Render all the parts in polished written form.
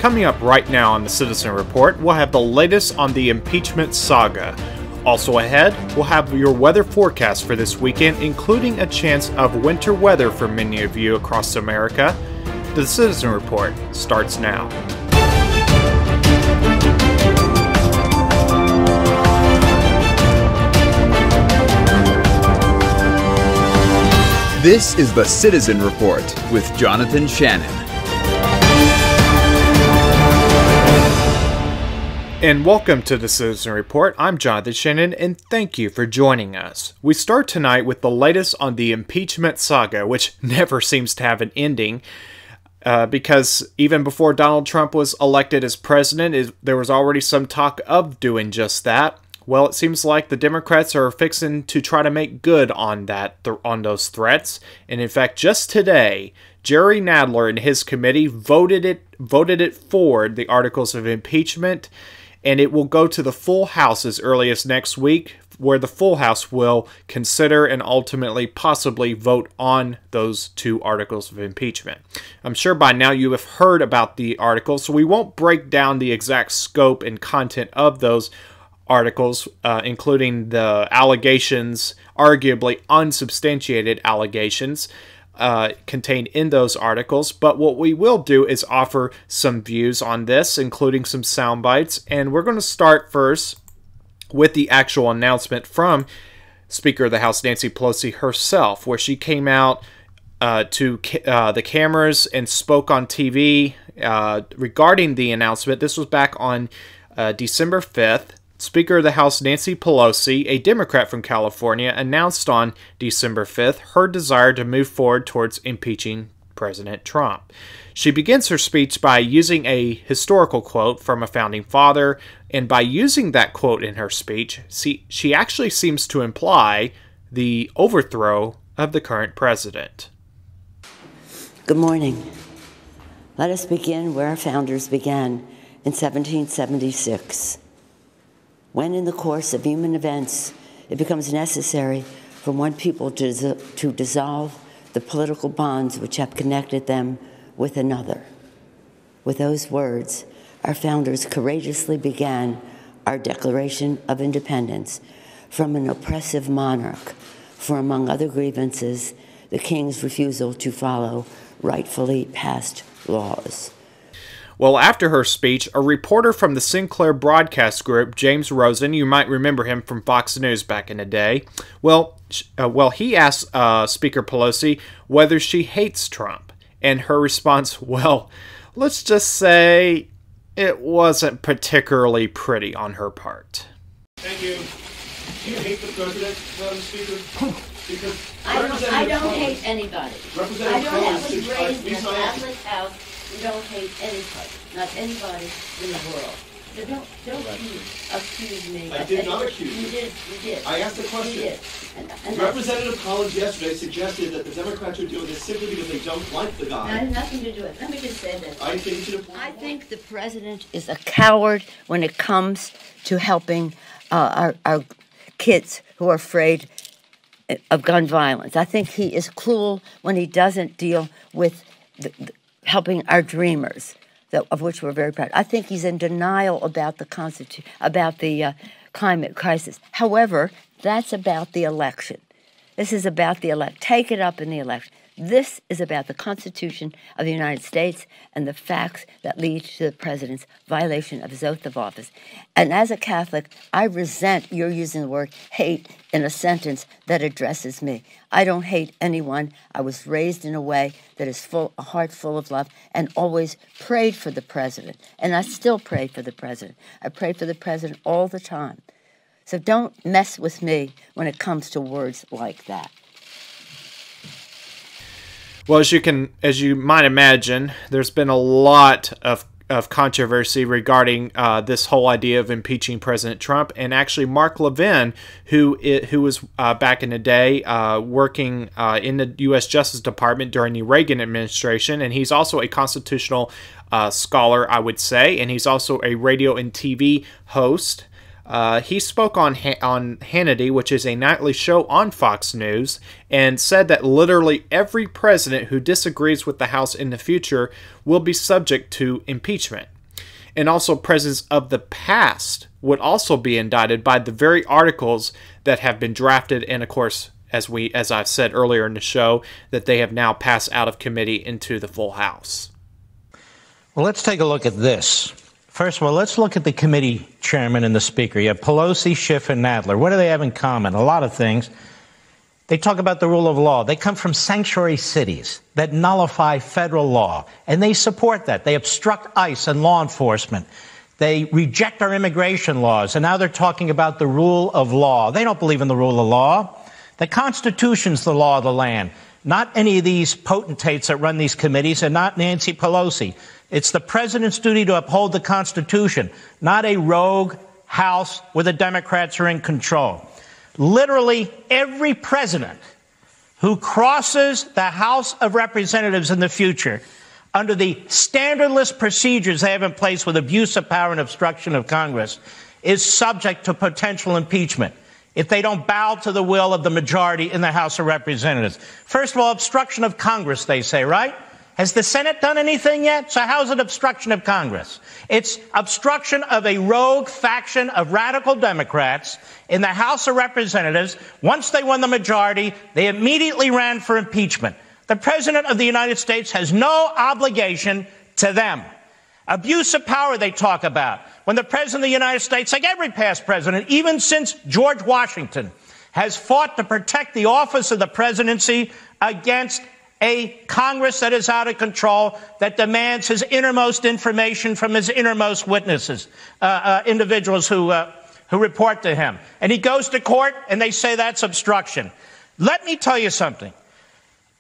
Coming up right now on the Citizen Report, we'll have the latest on the impeachment saga. Also ahead, we'll have your weather forecast for this weekend, including a chance of winter weather for many of you across America. The Citizen Report starts now. This is the Citizen Report with Jonathan Shannon. And welcome to the Citizen Report. I'm Jonathan Shannon, and thank you for joining us. We start tonight with the latest on the impeachment saga, which never seems to have an ending, because even before Donald Trump was elected as president, there was already some talk of doing just that. Well, it seems like the Democrats are fixing to try to make good on on those threats, and in fact, just today, Jerry Nadler and his committee voted it forward, the articles of impeachment. And it will go to the full House as early as next week, where the full House will consider and ultimately possibly vote on those two articles of impeachment. I'm sure by now you have heard about the articles, so we won't break down the exact scope and content of those articles, including the allegations, arguably unsubstantiated allegations, contained in those articles, but what we will do is offer some views on this, including some sound bites, and we're going to start first with the actual announcement from Speaker of the House Nancy Pelosi herself, where she came out to the cameras and spoke on TV regarding the announcement. This was back on December 5th. Speaker of the House Nancy Pelosi, a Democrat from California, announced on December 5th her desire to move forward towards impeaching President Trump. She begins her speech by using a historical quote from a founding father, and by using that quote in her speech, she actually seems to imply the overthrow of the current president. Good morning. Let us begin where our founders began in 1776. When in the course of human events it becomes necessary for one people to dissolve the political bonds which have connected them with another. With those words, our founders courageously began our Declaration of Independence from an oppressive monarch for, among other grievances, the king's refusal to follow rightfully passed laws. Well, after her speech, a reporter from the Sinclair Broadcast Group, James Rosen, you might remember him from Fox News back in the day, he asked Speaker Pelosi whether she hates Trump, and her response, well, let's just say it wasn't particularly pretty on her part. Thank you. Do you hate the president, Madam Speaker? Because I don't hate anybody. I was raised in a Catholic house. You don't hate anybody, not anybody in the world. So don't accuse me. I did not accuse you. You did. I asked the question. You did. And Representative Collins yesterday suggested that the Democrats are doing this simply because they don't like the guy. that has nothing to do with it. Let me just say this. I think I think the president is a coward when it comes to helping our kids who are afraid of gun violence. I think he is cruel when he doesn't deal with helping our dreamers, of which we're very proud. I think he's in denial about the climate crisis. However, that's about the election. This is about the election. Take it up in the election. This is about the Constitution of the United States and the facts that lead to the president's violation of his oath of office. And as a Catholic, I resent your using the word hate in a sentence that addresses me. I don't hate anyone. I was raised in a way that is a heart full of love, and always prayed for the president. And I still pray for the president. I pray for the president all the time. So don't mess with me when it comes to words like that. Well, as you might imagine, there's been a lot of controversy regarding this whole idea of impeaching President Trump, and actually Mark Levin, who was back in the day working in the U.S. Justice Department during the Reagan administration, and he's also a constitutional scholar, I would say, and he's also a radio and TV host. He spoke on Hannity, which is a nightly show on Fox News, and said that literally every president who disagrees with the House in the future will be subject to impeachment. and also presidents of the past would also be indicted by the very articles that have been drafted, and of course, as I've said earlier in the show, that they have now passed out of committee into the full House. Well, let's take a look at this. First of all, let's look at the committee chairman and the speaker. You have Pelosi, Schiff, and Nadler. What do they have in common? A lot of things. They talk about the rule of law. They come from sanctuary cities that nullify federal law, and they support that. They obstruct ICE and law enforcement. They reject our immigration laws, and now they're talking about the rule of law. They don't believe in the rule of law. The Constitution's the law of the land, not any of these potentates that run these committees, and not Nancy Pelosi. It's the president's duty to uphold the Constitution, not a rogue House where the Democrats are in control. Literally every president who crosses the House of Representatives in the future under the standardless procedures they have in place with abuse of power and obstruction of Congress is subject to potential impeachment if they don't bow to the will of the majority in the House of Representatives. First of all, obstruction of Congress, they say, right? Has the Senate done anything yet? So how is it obstruction of Congress? It's obstruction of a rogue faction of radical Democrats in the House of Representatives. Once they won the majority, they immediately ran for impeachment. The President of the United States has no obligation to them. Abuse of power they talk about. When the President of the United States, like every past president, even since George Washington, has fought to protect the office of the presidency against a Congress that is out of control, that demands his innermost information from his innermost witnesses, individuals who report to him. And he goes to court, and they say that's obstruction. Let me tell you something.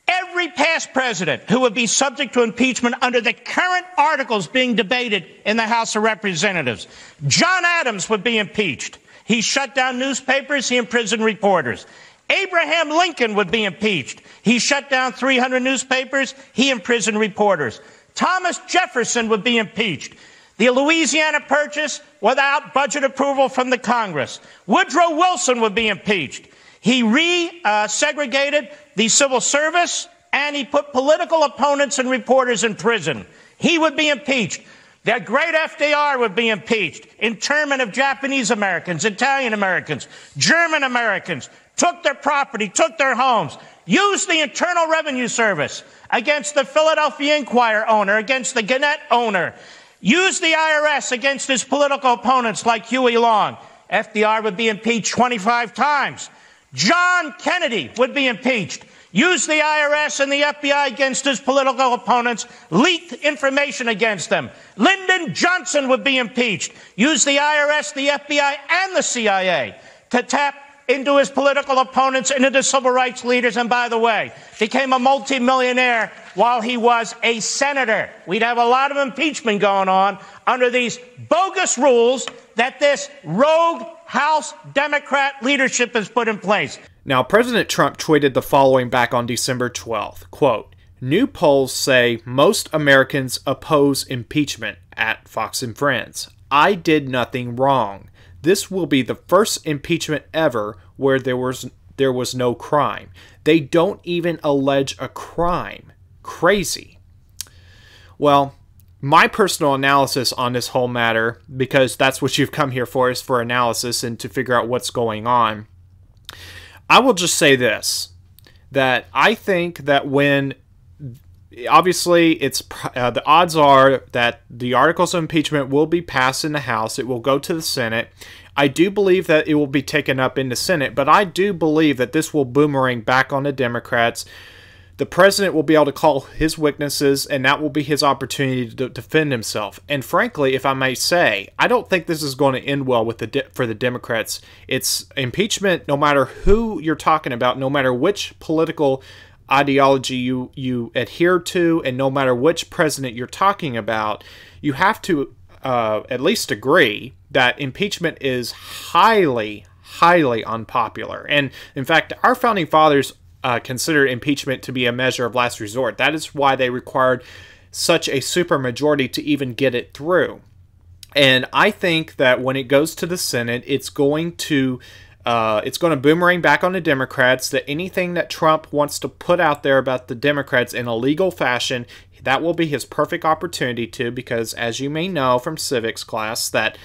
Every past president who would be subject to impeachment under the current articles being debated in the House of Representatives, John Adams would be impeached. He shut down newspapers. He imprisoned reporters. Abraham Lincoln would be impeached. He shut down 300 newspapers. He imprisoned reporters. Thomas Jefferson would be impeached. The Louisiana Purchase without budget approval from the Congress. Woodrow Wilson would be impeached. He segregated the civil service, and he put political opponents and reporters in prison. He would be impeached. The great FDR would be impeached. Internment of Japanese Americans, Italian Americans, German Americans, took their property, took their homes, used the Internal Revenue Service against the Philadelphia Inquirer owner, against the Gannett owner, used the IRS against his political opponents like Huey Long. FDR would be impeached 25 times. John Kennedy would be impeached. Used the IRS and the FBI against his political opponents, leaked information against them. Lyndon Johnson would be impeached. Used the IRS, the FBI, and the CIA to tap into his political opponents and into civil rights leaders, and by the way, became a multimillionaire while he was a senator. We'd have a lot of impeachment going on under these bogus rules that this rogue House Democrat leadership has put in place. Now, President Trump tweeted the following back on December 12th, quote, "New polls say most Americans oppose impeachment at Fox and Friends. I did nothing wrong. This will be the first impeachment ever where there was no crime. They don't even allege a crime. Crazy." Well, my personal analysis on this whole matter, because that's what you've come here for, is for analysis and to figure out what's going on. I will just say this, that I think that when, obviously, it's the odds are that the articles of impeachment will be passed in the House. It will go to the Senate. I do believe that it will be taken up in the Senate, but I do believe that this will boomerang back on the Democrats. The president will be able to call his witnesses, and that will be his opportunity to defend himself. And frankly, if I may say, I don't think this is going to end well with for the Democrats. It's impeachment, no matter who you're talking about, no matter which political ideology you adhere to, and no matter which president you're talking about, you have to at least agree that impeachment is highly, highly unpopular. And in fact, our founding fathers considered impeachment to be a measure of last resort. That is why they required such a supermajority to even get it through. And I think that when it goes to the Senate, it's going to it's going to boomerang back on the Democrats, that anything that Trump wants to put out there about the Democrats in a legal fashion, that will be his perfect opportunity to, because as you may know from civics class, that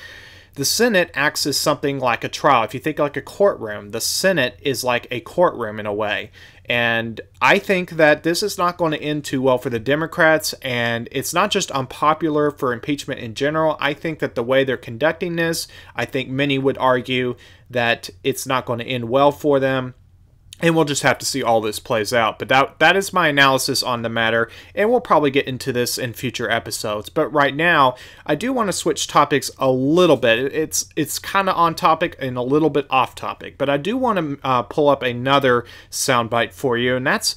the Senate acts as something like a trial. If you think like a courtroom, the Senate is like a courtroom in a way. And I think that this is not going to end too well for the Democrats, and it's not just unpopular for impeachment in general. I think that the way they're conducting this, I think many would argue that it's not going to end well for them. And we'll just have to see all this plays out. But that is my analysis on the matter, and we'll probably get into this in future episodes. But right now, I do want to switch topics a little bit. It's kind of on topic and a little bit off topic. But I do want to pull up another soundbite for you, and that's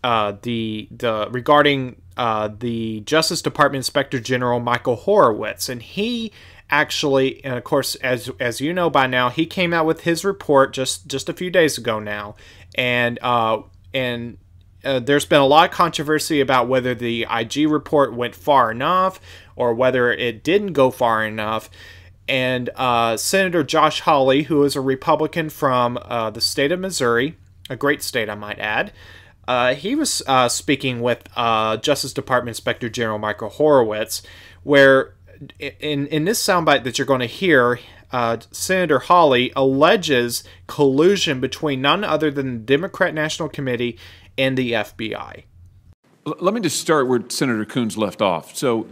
regarding the Justice Department Inspector General Michael Horowitz, and he actually, and of course, as you know by now, he came out with his report just a few days ago now, and there's been a lot of controversy about whether the IG report went far enough or whether it didn't go far enough. And Senator Josh Hawley, who is a Republican from the state of Missouri, a great state I might add, he was speaking with Justice Department Inspector General Michael Horowitz, where in this soundbite that you're going to hear, Senator Hawley alleges collusion between none other than the Democrat National Committee and the FBI. Let me just start where Senator Coons left off. So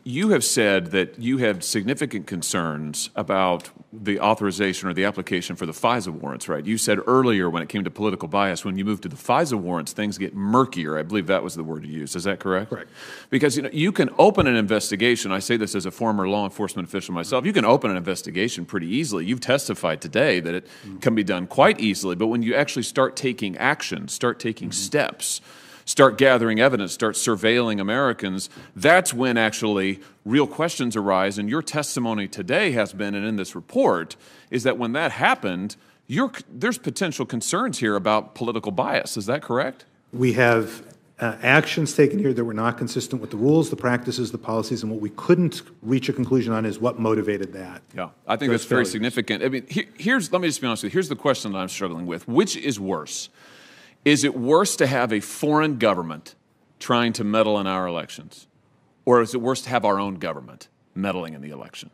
you have said that you have significant concerns about the authorization or the application for the FISA warrants, right? You said earlier when it came to political bias, when you move to the FISA warrants, things get murkier. I believe that was the word you used. Is that correct? Correct. Because you can open an investigation. I say this as a former law enforcement official myself. You can open an investigation pretty easily. You've testified today that it can be done quite easily. But when you actually start taking action, start taking steps, start gathering evidence, start surveilling Americans, that's when actually real questions arise. And your testimony today has been, and in this report, is that when that happened, there's potential concerns here about political bias. Is that correct? We have actions taken here that were not consistent with the rules, the practices, the policies, and what we couldn't reach a conclusion on is what motivated that. Yeah, I think that's very significant. I mean, let me just be honest with you. Here's the question that I'm struggling with. Which is worse? Is it worse to have a foreign government trying to meddle in our elections? Or is it worse to have our own government meddling in the election?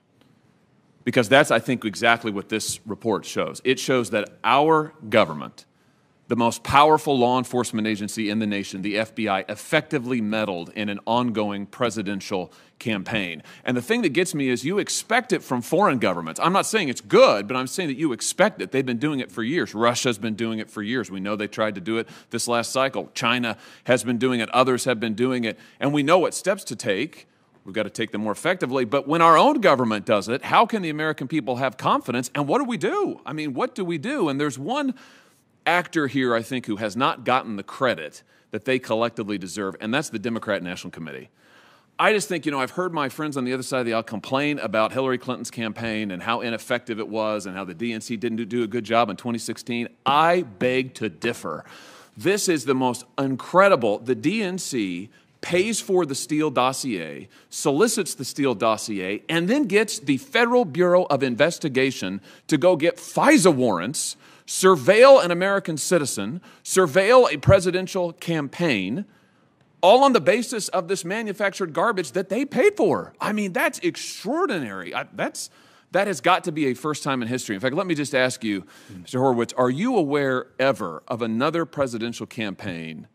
Because that's, I think, exactly what this report shows. It shows that our government, the most powerful law enforcement agency in the nation, the FBI, effectively meddled in an ongoing presidential campaign. And the thing that gets me is you expect it from foreign governments. I'm not saying it's good, but I'm saying that you expect it. They've been doing it for years. Russia's been doing it for years. We know they tried to do it this last cycle. China has been doing it. Others have been doing it. And we know what steps to take. We've got to take them more effectively. But when our own government does it, how can the American people have confidence? And what do we do? I mean, what do we do? And there's one actor here, I think, who has not gotten the credit that they collectively deserve, and that's the Democrat National Committee. I just think, I've heard my friends on the other side of the aisle complain about Hillary Clinton's campaign and how ineffective it was and how the DNC didn't do a good job in 2016. I beg to differ. This is the most incredible. The DNC pays for the Steele dossier, solicits the Steele dossier, and then gets the Federal Bureau of Investigation to go get FISA warrants, surveil an American citizen, surveil a presidential campaign, all on the basis of this manufactured garbage that they paid for. I mean, that's extraordinary. That has got to be a first time in history. In fact, let me just ask you, Mr. Horowitz, are you aware ever of another presidential campaign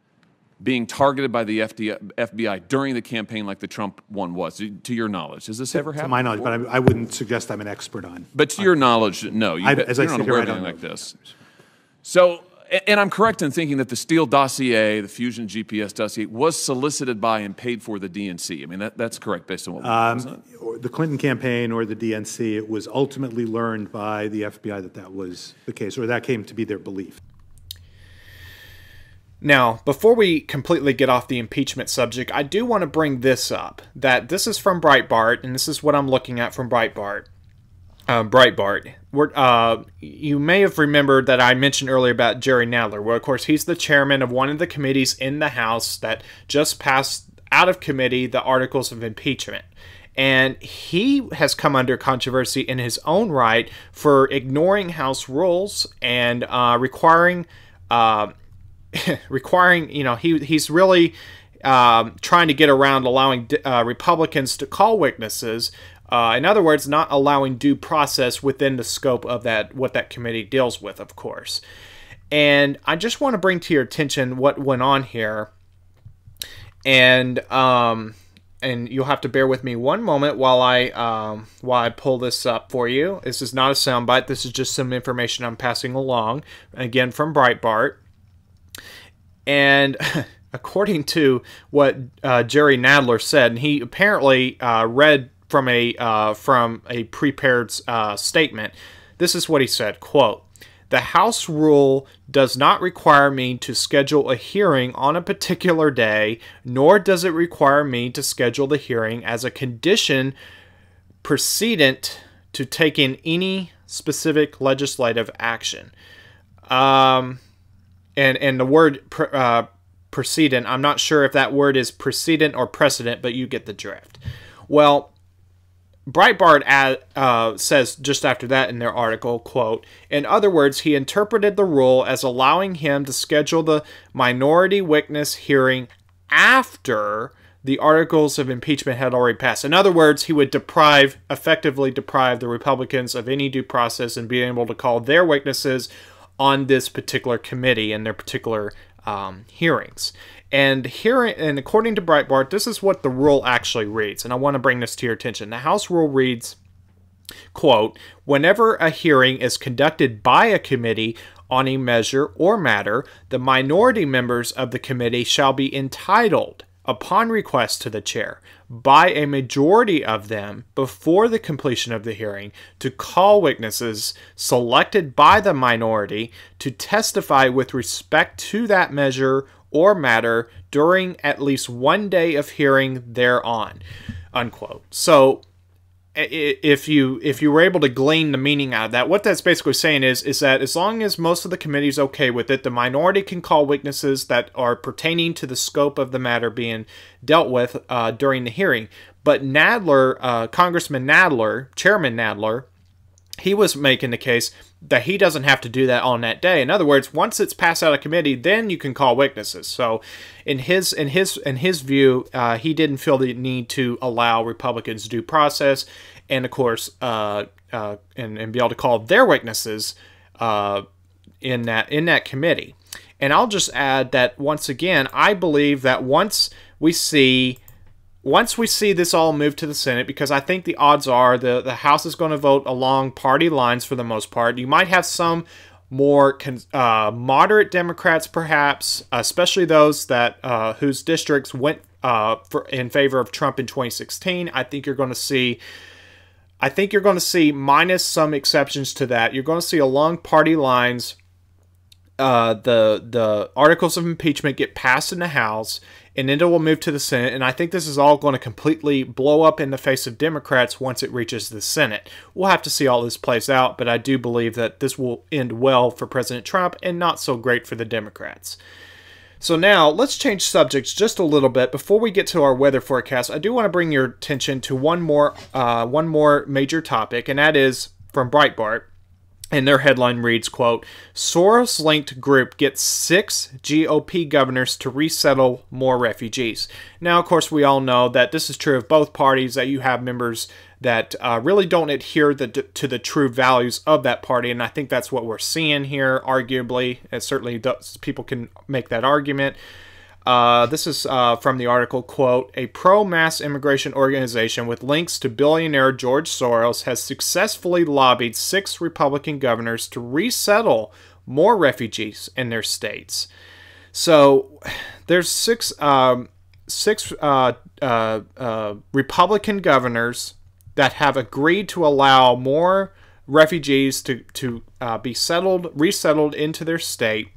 being targeted by the FBI during the campaign like the Trump one was, to your knowledge? Has this ever happened? To my knowledge, but I wouldn't suggest I'm an expert on. But to your knowledge, no. As I sit here, I don't know like this. So, and I'm correct in thinking that the Steele dossier, the Fusion GPS dossier, was solicited by and paid for the DNC. I mean, that's correct based on what we know, isn't it? The Clinton campaign or the DNC, it was ultimately learned by the FBI that was the case, or that came to be their belief. Now, before we completely get off the impeachment subject, I do want to bring this up, that this is from Breitbart, and this is what I'm looking at from Breitbart. You may have remembered that I mentioned earlier about Jerry Nadler. Well, of course, he's the chairman of one of the committees in the House that just passed out of committee the articles of impeachment. And he has come under controversy in his own right for ignoring House rules and requiring, he's really trying to get around allowing Republicans to call witnesses. In other words, not allowing due process within the scope of what that committee deals with, of course. And I just want to bring to your attention what went on here. And you'll have to bear with me one moment while I pull this up for you. This is not a soundbite. This is just some information I'm passing along, again from Breitbart. And according to what Jerry Nadler said, and he apparently read from a prepared statement. This is what he said, quote, "The House rule does not require me to schedule a hearing on a particular day, nor does it require me to schedule the hearing as a condition precedent to taking any specific legislative action." And the word precedent, I'm not sure if that word is precedent or precedent, but you get the drift. Well, Breitbart says just after that in their article, quote, "In other words, he interpreted the rule as allowing him to schedule the minority witness hearing after the articles of impeachment had already passed." In other words, he would effectively deprive the Republicans of any due process and being able to call their witnesses on this particular committee and their particular hearings. And according to Breitbart, this is what the rule actually reads, and I want to bring this to your attention. The House rule reads, quote, "Whenever a hearing is conducted by a committee on a measure or matter, the minority members of the committee shall be entitled, upon request to the chair, by a majority of them before the completion of the hearing, to call witnesses selected by the minority to testify with respect to that measure or matter during at least one day of hearing thereon," unquote. So if you were able to glean the meaning out of that, what that's basically saying is that as long as most of the committee is okay with it, the minority can call witnesses that are pertaining to the scope of the matter being dealt with during the hearing. But Nadler, Congressman Nadler, Chairman Nadler, he was making the case that he doesn't have to do that on that day. In other words, once it's passed out of committee, then you can call witnesses. So, in his view, he didn't feel the need to allow Republicans due process, and of course, and be able to call their witnesses in that committee. And I'll just add that once again, I believe that once we see this all move to the Senate, because I think the odds are the House is going to vote along party lines for the most part. You might have some more moderate Democrats, perhaps, especially those that whose districts went in favor of Trump in 2016. I think you're going to see, minus some exceptions to that, you're going to see along party lines the articles of impeachment get passed in the House, and then it will move to the Senate. And I think this is all going to completely blow up in the face of Democrats once it reaches the Senate. We'll have to see all this plays out, but I do believe that this will end well for President Trump and not so great for the Democrats. So now let's change subjects just a little bit. Before we get to our weather forecast, I do want to bring your attention to one more major topic, and that is from Breitbart. And their headline reads, quote, "Soros-linked group gets 6 GOP governors to resettle more refugees." Now, of course, we all know that this is true of both parties, that you have members that really don't adhere to the true values of that party. And I think that's what we're seeing here, arguably. And certainly people can make that argument. This is from the article, quote, "A pro-mass immigration organization with links to billionaire George Soros has successfully lobbied 6 Republican governors to resettle more refugees in their states." So there's 6 Republican governors that have agreed to allow more refugees to be resettled into their state.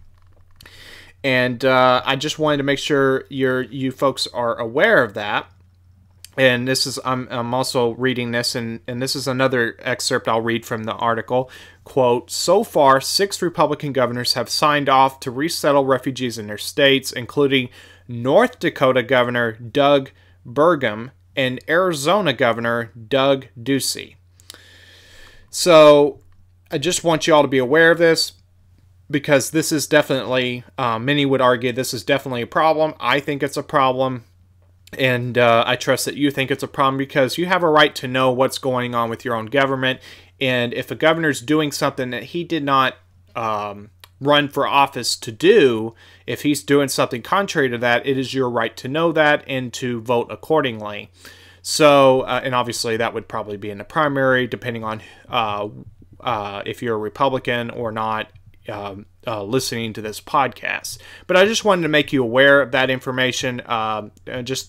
And I just wanted to make sure you folks are aware of that. And this is I'm also reading this, and this is another excerpt I'll read from the article. Quote, "So far, 6 Republican governors have signed off to resettle refugees in their states, including North Dakota Governor Doug Burgum, and Arizona Governor Doug Ducey. So I just want you all to be aware of this, because this is definitely, many would argue this is definitely a problem. I think it's a problem, and I trust that you think it's a problem, because you have a right to know what's going on with your own government. And if a governor's doing something that he did not run for office to do, if he's doing something contrary to that, it is your right to know that and to vote accordingly. So, and obviously that would probably be in the primary, depending on if you're a Republican or not, listening to this podcast. But I just wanted to make you aware of that information. And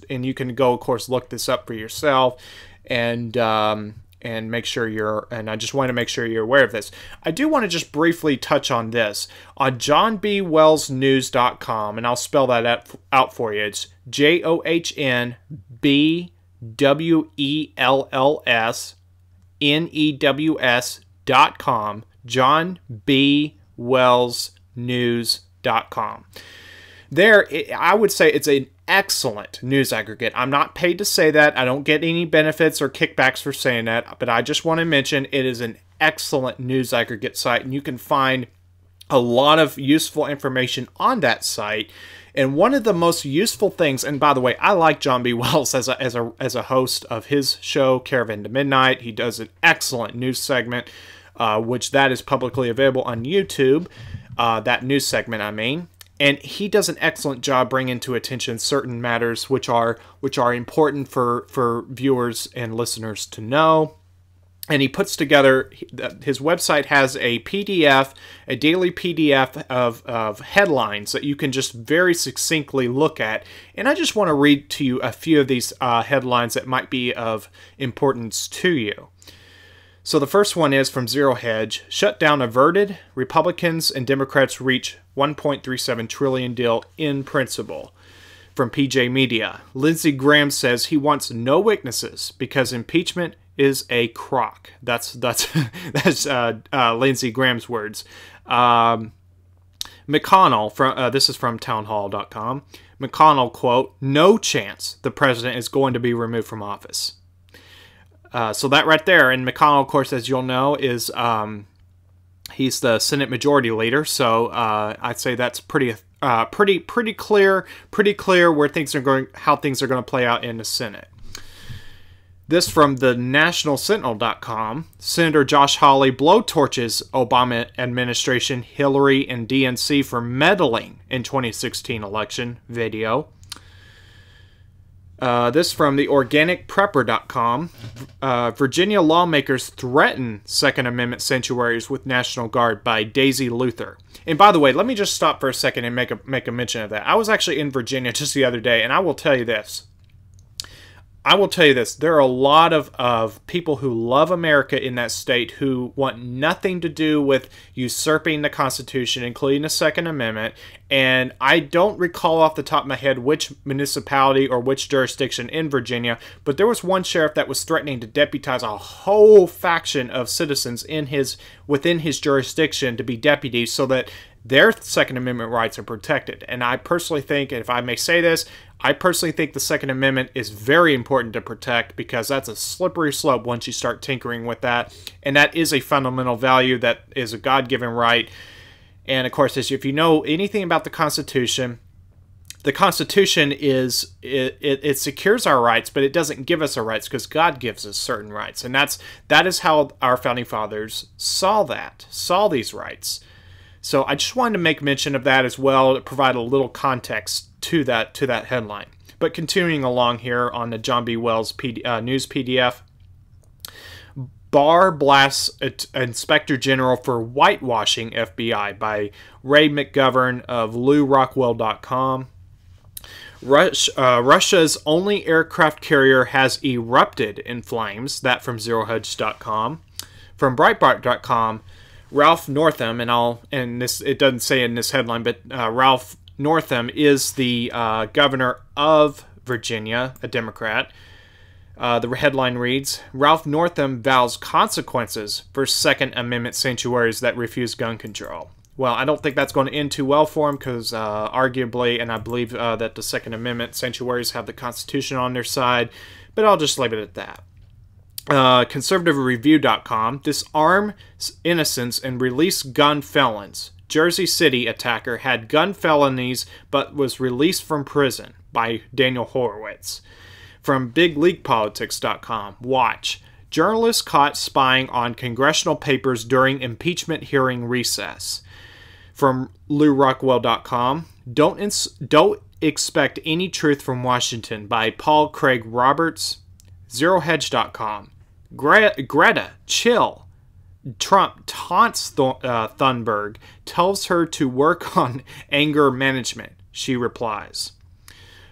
you can go, of course, look this up for yourself, and make sure I just want to make sure you're aware of this. I do want to just briefly touch on this. On johnbwellsnews.com, and I'll spell that out for you. It's JOHNBWELLSNEWS.com, johnbwellsnews.com. There, I would say it's an excellent news aggregate. I'm not paid to say that. I don't get any benefits or kickbacks for saying that, but I just want to mention it is an excellent news aggregate site, and you can find a lot of useful information on that site. And one of the most useful things, and by the way, I like John B. Wells as a host of his show, Caravan to Midnight. He does an excellent news segment, which that is publicly available on YouTube. That news segment, I mean. And he does an excellent job bringing to attention certain matters which are important for viewers and listeners to know. And he puts together, his website has a PDF, a daily PDF of headlines that you can just very succinctly look at. And I just want to read to you a few of these headlines that might be of importance to you. So the first one is from Zero Hedge. Shutdown averted. Republicans and Democrats reach $1.37 trillion deal in principle. From PJ Media. Lindsey Graham says he wants no witnesses because impeachment is a crock. That's Lindsey Graham's words. McConnell, this is from townhall.com. McConnell, quote, no chance the president is going to be removed from office. So that right there, and McConnell, of course, as you'll know, is he's the Senate Majority Leader. So I'd say that's pretty clear where things are going, how things are going to play out in the Senate. This from the NationalSentinel.com. Senator Josh Hawley blowtorches Obama administration, Hillary, and DNC for meddling in 2016 election video. This from the OrganicPrepper.com. Virginia lawmakers threaten Second Amendment sanctuaries with National Guard by Daisy Luther. And by the way, let me just stop for a second and make a mention of that. I was actually in Virginia just the other day, and I will tell you this. There are a lot of people who love America in that state who want nothing to do with usurping the Constitution, including the Second Amendment. And I don't recall off the top of my head which municipality or which jurisdiction in Virginia, but there was one sheriff that was threatening to deputize a whole faction of citizens within his jurisdiction to be deputies so that their Second Amendment rights are protected. And I personally think, and if I may say this, I personally think the Second Amendment is very important to protect because that's a slippery slope once you start tinkering with that. And that is a fundamental value that is a God-given right. And of course, if you know anything about the Constitution is, it secures our rights, but it doesn't give us our rights because God gives us certain rights. And that is how our Founding Fathers saw these rights. So I just wanted to make mention of that as well to provide a little context to that headline. But continuing along here on the John B. Wells news PDF, Barr blasts Inspector General for whitewashing FBI by Ray McGovern of LouRockwell.com. Russia's only aircraft carrier has erupted in flames. That from ZeroHedge.com. From Breitbart.com. Ralph Northam, it doesn't say in this headline, but Ralph Northam is the governor of Virginia, a Democrat. The headline reads, Ralph Northam vows consequences for Second Amendment sanctuaries that refuse gun control. well, I don't think that's going to end too well for him because arguably, and I believe that the Second Amendment sanctuaries have the Constitution on their side, but I'll just leave it at that. ConservativeReview.com, disarm innocents and release gun felons. Jersey City attacker had gun felonies but was released from prison, by Daniel Horowitz. From BigLeaguePolitics.com, watch. Journalists caught spying on congressional papers during impeachment hearing recess. From LouRockwell.com, don't expect any truth from Washington, by Paul Craig Roberts. ZeroHedge.com, Greta, chill. Trump taunts Thunberg, tells her to work on anger management. She replies.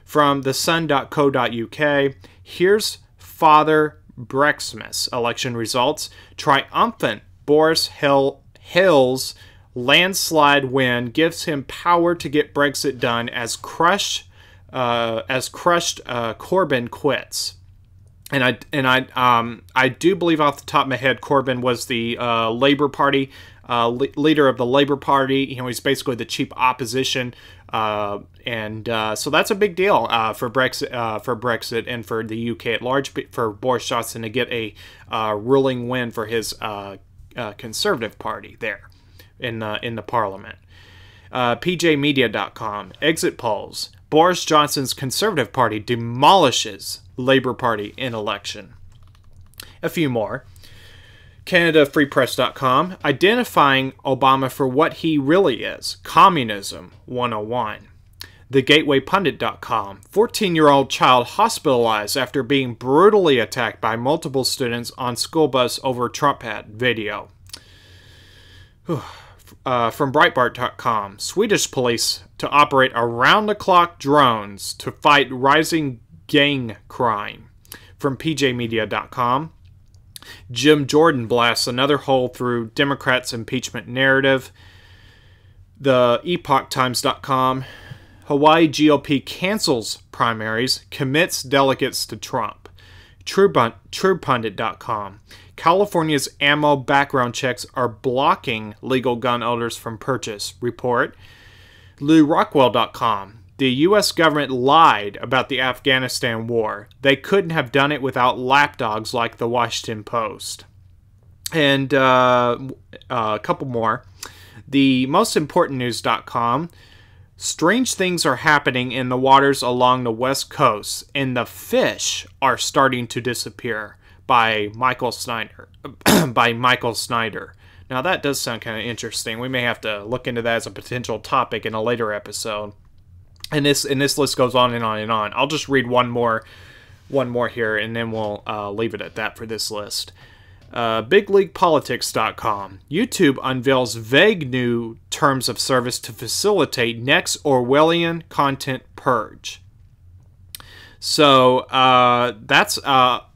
From thesun.co.uk, here's Father Brexmas election results. Triumphant Boris Hill's landslide win gives him power to get Brexit done as crushed Corbyn quits. And I do believe off the top of my head, Corbyn was the Labour Party leader of the Labour Party. You know, he's basically the chief opposition, so that's a big deal for Brexit and for the UK at large. For Boris Johnson to get a ruling win for his Conservative Party there in the Parliament. PJmedia.com, exit polls. Boris Johnson's Conservative Party demolishes Labour Party in election. A few more. CanadaFreePress.com, identifying Obama for what he really is. Communism 101. TheGatewayPundit.com, 14-year-old child hospitalized after being brutally attacked by multiple students on school bus over Trump hat video. From Breitbart.com, Swedish police to operate around-the-clock drones to fight rising gang crime. From PJmedia.com, Jim Jordan blasts another hole through Democrats' impeachment narrative. The EpochTimes.com, Hawaii GOP cancels primaries, commits delegates to Trump. TruePundit.com, California's ammo background checks are blocking legal gun owners from purchase. Report. LouRockwell.com, the U.S. government lied about the Afghanistan war. They couldn't have done it without lapdogs like the Washington Post. And a couple more. The most important news.com, strange things are happening in the waters along the west coast, and the fish are starting to disappear, by Michael Snyder. Now that does sound kind of interesting. We may have to look into that as a potential topic in a later episode. And this list goes on and on and on. I'll just read one more here, and then we'll leave it at that for this list. BigLeaguePolitics.com, YouTube unveils vague new terms of service to facilitate next Orwellian content purge. So that's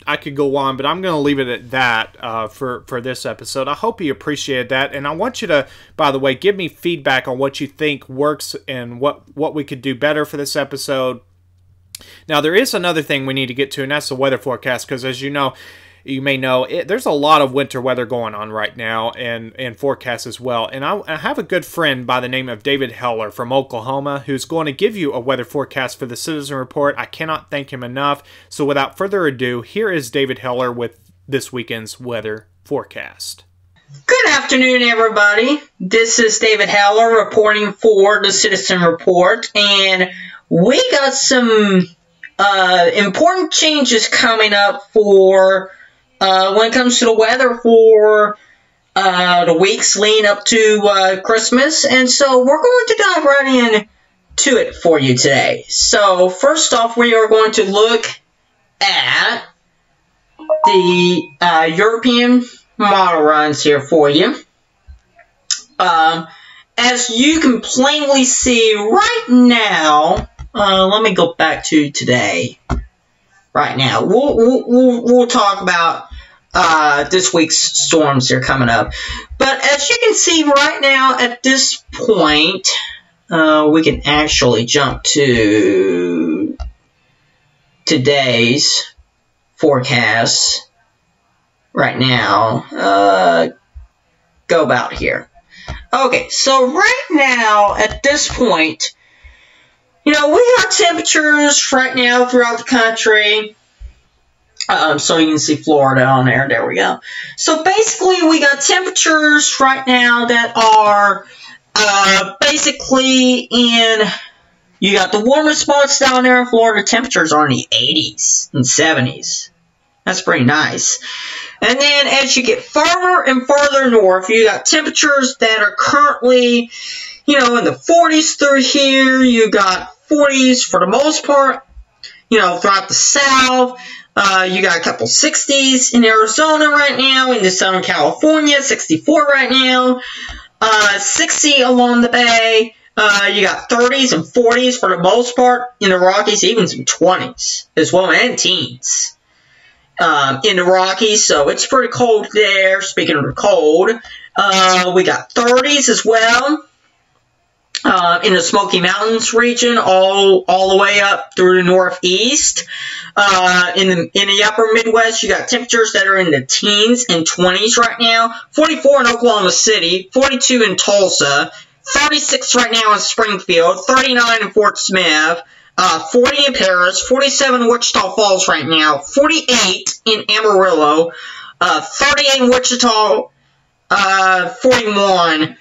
I could go on, but I'm going to leave it at that for this episode. I hope you appreciated that, and I want you to, by the way, give me feedback on what you think works and what we could do better for this episode. Now, there is another thing we need to get to, and that's the weather forecast, because as you may know, there's a lot of winter weather going on right now, and forecasts as well. And I have a good friend by the name of David Heller from Oklahoma who's going to give you a weather forecast for the Citizen Report. I cannot thank him enough. So without further ado, here is David Heller with this weekend's weather forecast. Good afternoon, everybody. This is David Heller reporting for the Citizen Report, and we got some important changes coming up for when it comes to the weather for the weeks leading up to Christmas. And so we're going to dive right into it for you today. So first off, we are going to look at the European model runs here for you. As you can plainly see right now, let me go back to today. Right now, we'll talk about this week's storms that are coming up. But as you can see right now at this point, we can actually jump to today's forecast right now. Go about here. Okay, so right now, at this point, we got temperatures right now throughout the country. So you can see Florida on there. There we go. So basically, we got temperatures right now that are basically you got the warmest spots down there in Florida. Temperatures are in the 80s and 70s. That's pretty nice. And then as you get farther and farther north, you got temperatures that are currently, in the 40s through here. You got 40s for the most part, throughout the south. You got a couple 60s in Arizona right now, in the Southern California, 64 right now. 60 along the bay. You got 30s and 40s for the most part in the Rockies, even some 20s as well, and teens. In the Rockies, so it's pretty cold there. Speaking of the cold, we got 30s as well in the Smoky Mountains region, all the way up through the Northeast. In the upper Midwest, you got temperatures that are in the teens and 20s right now. 44 in Oklahoma City, 42 in Tulsa, 36 right now in Springfield, 39 in Fort Smith. 40 in Paris, 47 in Wichita Falls right now, 48 in Amarillo, 38 in Wichita, 41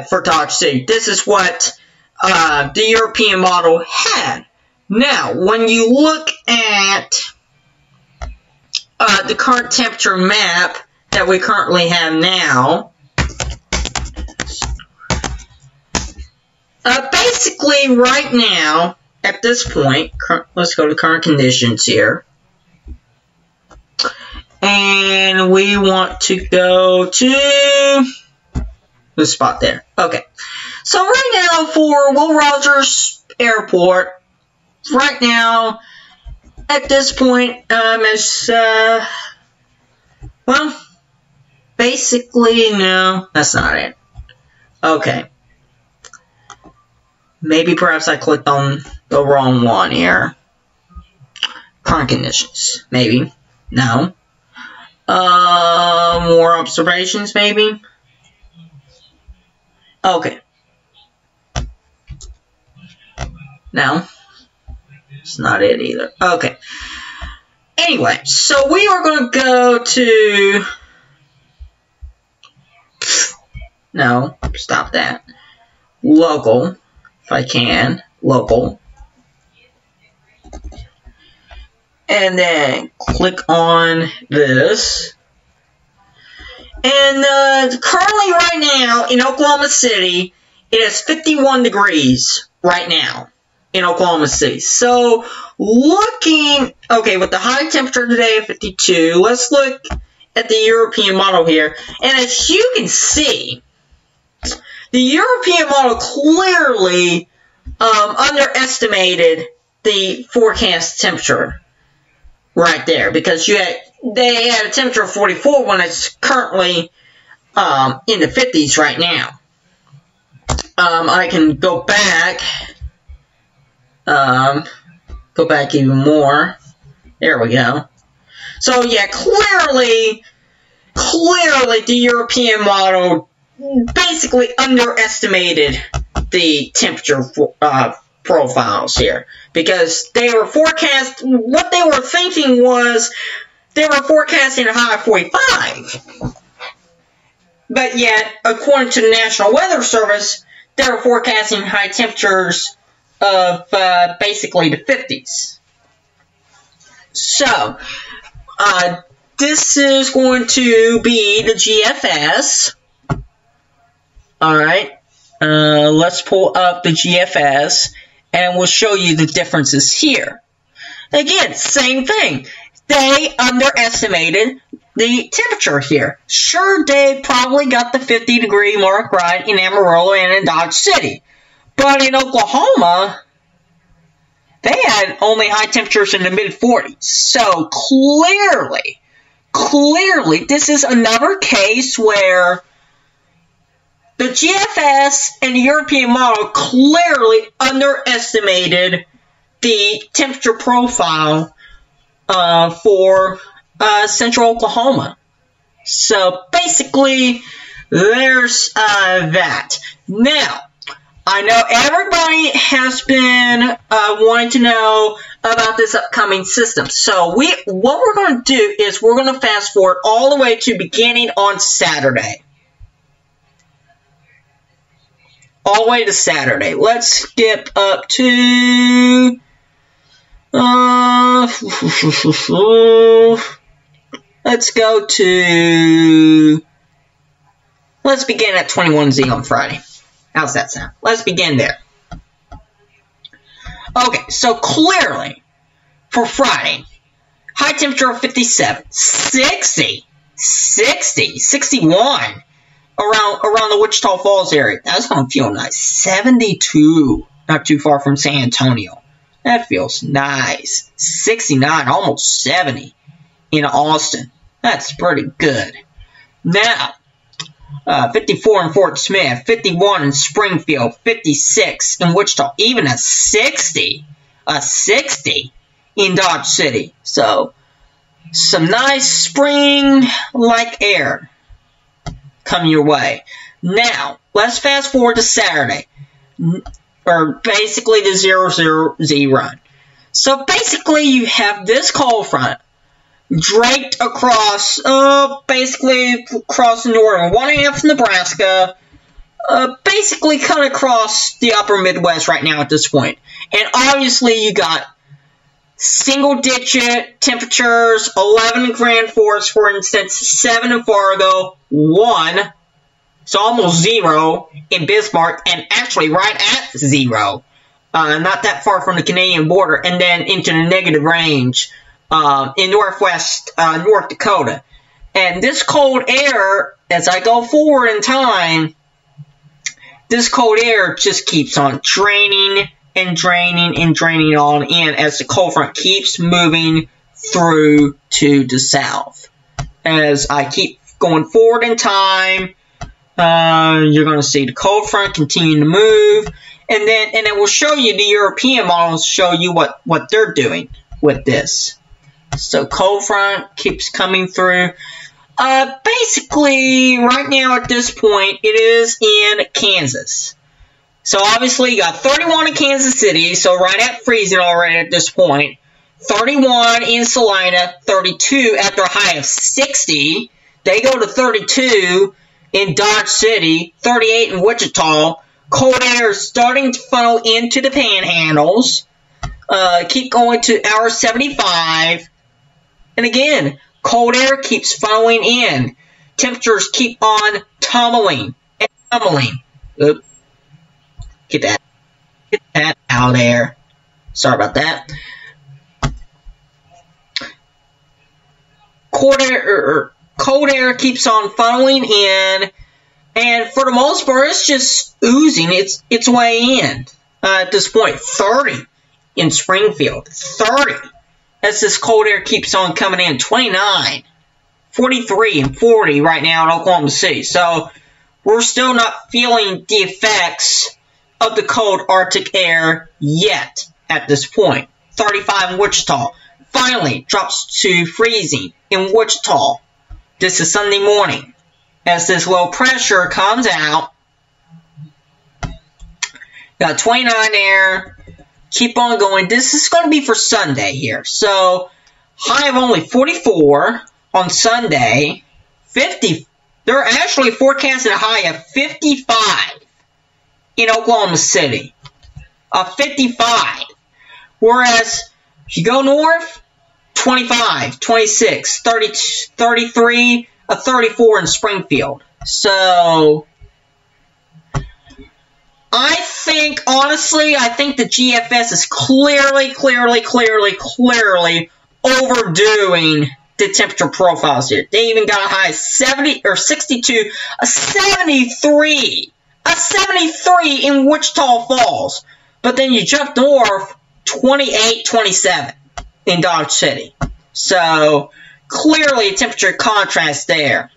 for Dodge City. This is what the European model had. Now, when you look at the current temperature map that we currently have now, basically right now, at this point, let's go to current conditions here. And we want to go to the spot there. Okay. So right now for Will Rogers Airport, right now, at this point, well, basically, no, that's not it. Okay. Maybe perhaps I clicked on the wrong one here. Current conditions. Maybe. No. More observations, maybe. Okay. No. It's not it either. Okay. Anyway, so we are going to go to... No. Stop that. Local. If I can. Local. And then click on this. And currently right now in Oklahoma City, it is 51 degrees right now in Oklahoma City. So looking, okay, with the high temperature today of 52, let's look at the European model here. And as you can see, the European model clearly underestimated the forecast temperature right there, because they had a temperature of 44 when it's currently in the 50s right now. I can go back even more. There we go. So yeah, clearly the European model basically underestimated the temperature profiles here, because they were what they were thinking was they were forecasting a high of 45, but yet according to the National Weather Service, they were forecasting high temperatures of basically the 50s. So this is going to be the GFS. Alright, let's pull up the GFS and we'll show you the differences here. Again, same thing. They underestimated the temperature here. Sure, they probably got the 50-degree mark right in Amarillo and in Dodge City. But in Oklahoma, they had only high temperatures in the mid-40s. So clearly, this is another case where the GFS and the European model clearly underestimated the temperature profile for central Oklahoma. So basically, there's that. Now, I know everybody has been wanting to know about this upcoming system. So what we're going to do is we're going to fast forward all the way to beginning on Saturday. All the way to Saturday. Let's skip up to... let's go to... Let's begin at 21Z on Friday. How's that sound? Let's begin there. Okay, so clearly, for Friday, high temperature of 57, 60, 61 around the Wichita Falls area. That's going to feel nice. 72, not too far from San Antonio. That feels nice. 69, almost 70 in Austin. That's pretty good. Now, 54 in Fort Smith, 51 in Springfield, 56 in Wichita, even a 60 in Dodge City. So, some nice spring-like air coming your way. Now, let's fast forward to Saturday, or basically the 00Z run. So, basically, you have this cold front draped across, basically across the northern one-half of Nebraska, basically cut across the upper Midwest right now at this point. And obviously you got single-digit temperatures, 11 in Grand Forks, for instance, 7 in Fargo, 1, so almost 0 in Bismarck, and actually right at 0, not that far from the Canadian border, and then into the negative range in northwest North Dakota. And this cold air, as I go forward in time, this cold air just keeps on draining and draining and draining on in as the cold front keeps moving through to the south. As I keep going forward in time, you're going to see the cold front continue to move, and it will show you, the European models show you what they're doing with this. So cold front keeps coming through. Basically, right now at this point, it is in Kansas. So obviously, you got 31 in Kansas City, so right at freezing already at this point. 31 in Salina, 32 after a high of 60. They go to 32 in Dodge City, 38 in Wichita. Cold air is starting to funnel into the panhandles. Keep going to hour 75. And again, cold air keeps funneling in. Temperatures keep on tumbling and tumbling. Oop. Get that out of there. Sorry about that. Cold air keeps on funneling in, and for the most part, it's just oozing its way in. At this point, 30 in Springfield, 30. As this cold air keeps on coming in, 29, 43, and 40 right now in Oklahoma City. So we're still not feeling the effects of the cold Arctic air yet at this point. 35 in Wichita. Finally drops to freezing in Wichita. This is Sunday morning. As this low pressure comes out, got 29 there. Keep on going. This is going to be for Sunday here. So, high of only 44 on Sunday. 50. They're actually forecasting a high of 55 in Oklahoma City. 55. Whereas, if you go north, 25, 26, 30, 33, 34 in Springfield. So, I think, honestly, I think the GFS is clearly overdoing the temperature profiles here. They even got a high of 70 or 62, a 73 in Wichita Falls. But then you jump north, 28, 27 in Dodge City. So, clearly a temperature contrast there.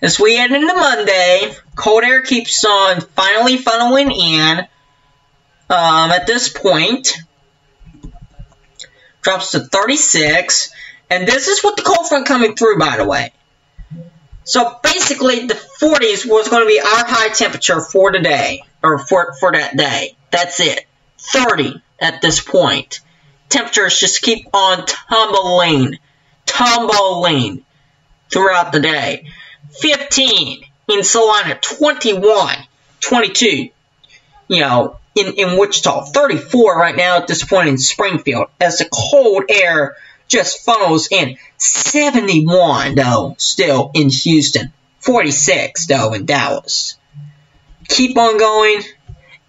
As we head into Monday, cold air keeps on finally funneling in. At this point, drops to 36. And this is with the cold front coming through, by the way. So basically, the 40s was going to be our high temperature for today, or for that day. That's it. 30 at this point. Temperatures just keep on tumbling throughout the day. 15 in Salina, 21, 22, in Wichita, 34 right now at this point in Springfield, as the cold air just funnels in. 71, though, still in Houston. 46, though, in Dallas. Keep on going.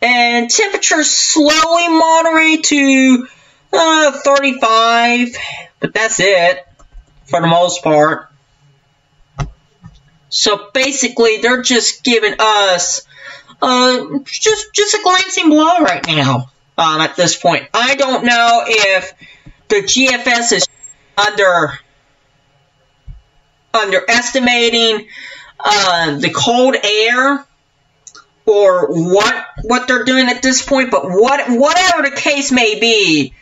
And temperatures slowly moderate to 35, but that's it for the most part. So basically, they're just giving us just a glancing blow right now at this point. I don't know if the GFS is underestimating the cold air or what they're doing at this point, but whatever the case may be,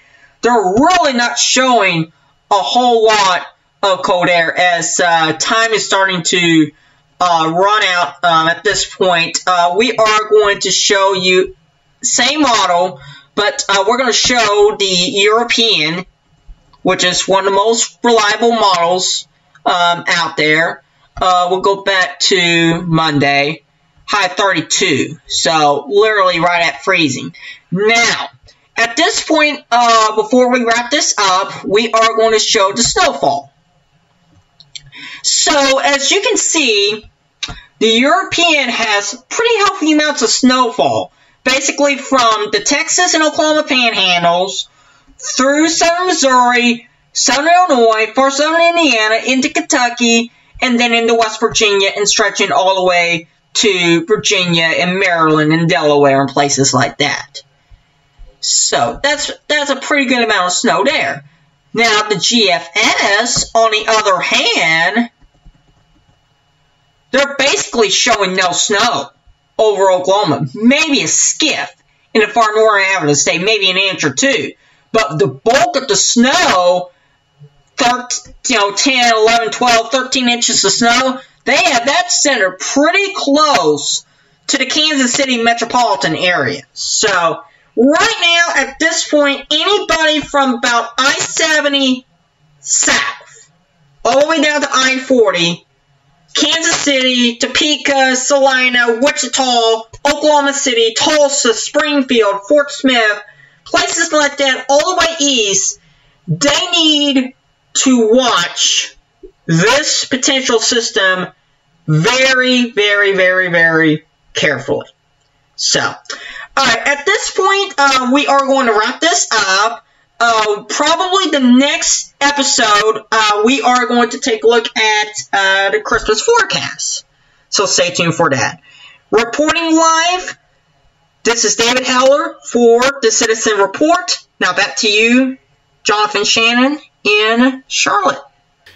they're really not showing a whole lot of cold air as time is starting to run out at this point. We are going to show you same model, but we're going to show the European, which is one of the most reliable models out there. We'll go back to Monday, high 32, so literally right at freezing. Now, at this point, before we wrap this up, we are going to show the snowfall. So, as you can see, the European has pretty healthy amounts of snowfall, basically from the Texas and Oklahoma panhandles through southern Missouri, southern Illinois, far southern Indiana, into Kentucky, and then into West Virginia, and stretching all the way to Virginia and Maryland and Delaware and places like that. So that's a pretty good amount of snow there. Now the GFS, on the other hand, they're basically showing no snow over Oklahoma. Maybe a skiff in the far northern half of the state, maybe an inch or two. But the bulk of the snow, 10, 11, 12, 13 inches of snow, they have that centered pretty close to the Kansas City metropolitan area. So, right now, at this point, anybody from about I-70 south, all the way down to I-40, Kansas City, Topeka, Salina, Wichita, Oklahoma City, Tulsa, Springfield, Fort Smith, places like that, all the way east, they need to watch this potential system very, very, very, very carefully. So, alright, at this point, we are going to wrap this up. Probably the next episode, we are going to take a look at the Christmas forecast. So stay tuned for that. Reporting live, this is David Heller for the Citizen Report. Now back to you, Jonathan Shannon in Charlotte.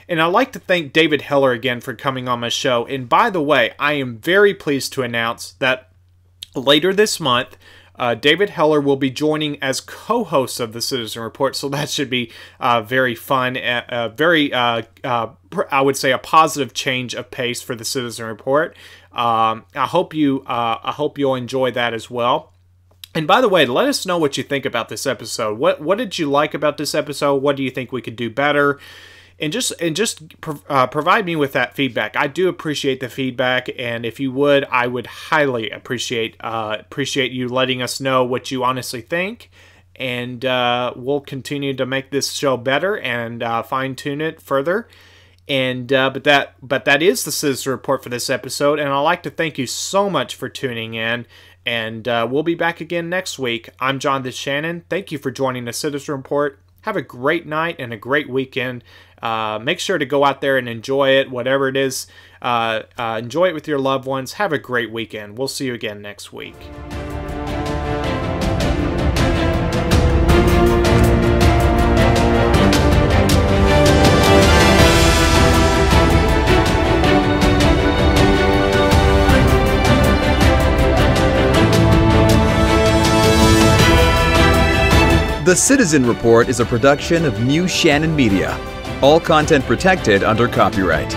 And I'd like to thank David Heller again for coming on my show. And by the way, I am very pleased to announce that later this month, David Heller will be joining as co-host of the Citizen Report, so that should be very fun, I would say a positive change of pace for the Citizen Report. I hope you'll enjoy that as well. And by the way, let us know what you think about this episode. What did you like about this episode? What do you think we could do better? And just provide me with that feedback. I do appreciate the feedback, and if you would, I would highly appreciate you letting us know what you honestly think, and we'll continue to make this show better and fine tune it further. And but that is the Citizen Report for this episode, and I'd like to thank you so much for tuning in. And we'll be back again next week. I'm Jonathan Shannon. Thank you for joining the Citizen Report. Have a great night and a great weekend. Make sure to go out there and enjoy it, whatever it is. Enjoy it with your loved ones. Have a great weekend. We'll see you again next week. The Citizen Report is a production of New Shannon Media. All content protected under copyright.